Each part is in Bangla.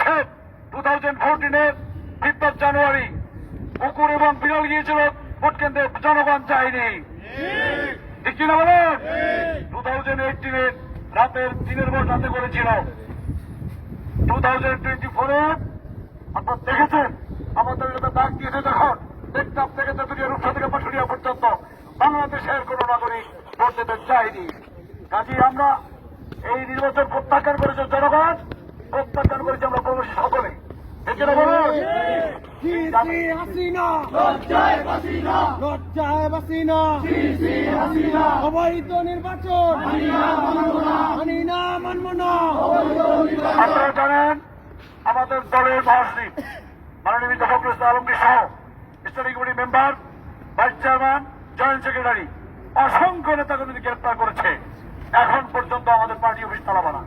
দেখেন 2014-এর 5 জানুয়ারি কুকুর এবং বিড়াল গিয়েছিল ভোট কেন্দ্রে, জনগণ চায়নি। ঠিক কিনা বলেন? 2018-এর দিনের ভোট রাতে করেছিল। 2024-এ আপনারা দেখেছেন আমাদের এলাকা ডাক দিয়েছে যখন টেকনাফ থেকে তেতুলিয়া, রূপসা থেকে পাটুরিয়া পর্যন্ত বাংলাদেশের কোন নাগরিক ভোট দিতে চায়নি। কাজেই আমরা এই নির্বাচন প্রত্যাখ্যান করেছে জনগণ, প্রত্যাখ্যান করেছে আমরা প্রবাসী সকলে। এখানে বলুন অবৈধ নির্বাচন মানি না, মানব না। আপনারা জানেন আমাদের দলের মহাসচিব মাননীয় মির্জা ফখরুল ইসলাম আলমগীর সহ standing committee member, vice chairman, joint secretary অসংখ্য নেতাকর্মীদের গ্রেপ্তার করেছে। এখন পর্যন্ত আমাদের পার্টি অফিস তালাবানা।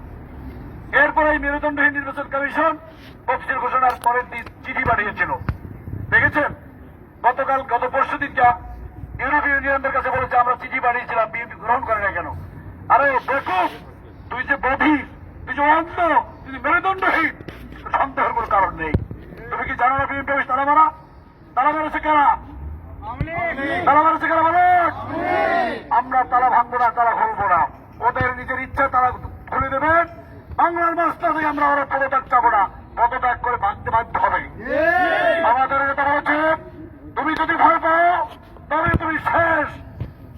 এরপরে এই মেরুদণ্ডহীন নির্বাচন কমিশন তফসিল ঘোষণার পরের দিন চিঠি পাঠিয়েছিল। দেখেছেন গত পরশু দিনটা ইউরোপীয় ইউনিয়নদের কাছে বলেছে আমরা চিঠি পাঠিয়েছিলাম, বিএনপি গ্রহণ করে না কেন? আরে বেকুব, তুই যে বধির, তুই যে অন্ধ, তুই মেরুদণ্ডহীন, সন্দেহের কোন কারণ নেই। তুমি কি জানো না বিএনপি অফিস তালা মারা? তালা মেরেছে কেনা? তালা মেরেছে কেনা বলে? আমরা তালা ভাঙবো না, তালা খুলবো না। ওদের নিজের ইচ্ছা তারা খুলে দেবেন। বাংলার মাস্টার থেকে আমরা ওরা পদত্যাগ চাবো না, পদত্যাগ করে ভাঙতে বাধ্য হবে। আমাদের নেতা বলেছে তুমি যদি ভয় পাও তবে তুমি শেষ,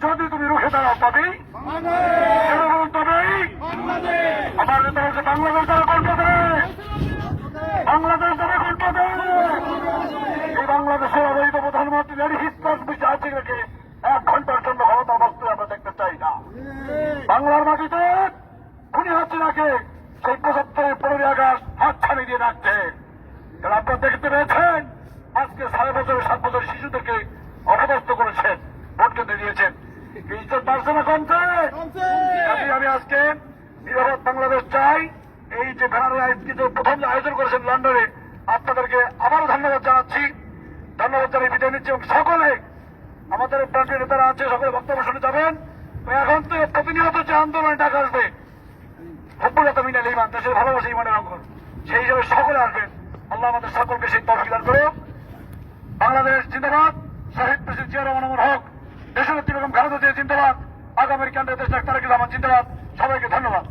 যদি তুমি রুখে দাঁড়াও তবেই তবেই। আমার নেতা বলছে বাংলাদেশ দ্বারা কণ্ঠ দেয়, বাংলাদেশ দ্বারা কণ্ঠ দেয়। এই বাংলাদেশের অবৈধ প্রধানমন্ত্রী লেডি হিস্টাস বিচারকে রেখে 1 ঘন্টার জন্য ক্ষমতা বস্তু আমরা দেখতে চাই না। বাংলার মাটিতে খুনি হচ্ছে নাকি সেই 75-এর 15 আগস্ট হাত ছাড়িয়ে দিয়ে রাখছে। আপনারা দেখতে পেয়েছেন আজকে 6 বছরের 7 বছরের শিশুদেরকে অপদস্থ করেছেন, ভোট কেন্দ্রে দিয়েছেন। ইজ্জত বাড়ছে না কমছে? আমি আজকে নিরাপদ বাংলাদেশ চাই। এই যে ব্যানারের প্রথম যে আয়োজন করেছেন লন্ডনে, আপনাদেরকে আবারও ধন্যবাদ জানাচ্ছি। ধন্যবাদ জানিয়ে বিদায় নিচ্ছি এবং সকলে আমাদের প্রান্তীয় নেতারা আছে, সকলে বক্তব্য শুনে যাবেন। এখন তো প্রতিনিয়ত যে আন্দোলনে ডাক আসবে হব্বুল্লাহ মিনাল ইমান, দেশের ভালোবাসা ইমানের অঙ্গন, সেই হিসেবে সকলে আসবেন। আল্লাহ আমাদের সকলকে সেই তৌফিক দান করুন। বাংলাদেশ জিন্দাবাদ, শহীদ প্রেসিডেন্ট জিয়া রহমান ওমর হক, দেশনেত্রী বেগম খালেদা জিয়া জিন্দাবাদ, আগামীর কেন্দ্রের দেশ ডাক্তার তারেক রহমান জিন্দাবাদ। সবাইকে ধন্যবাদ।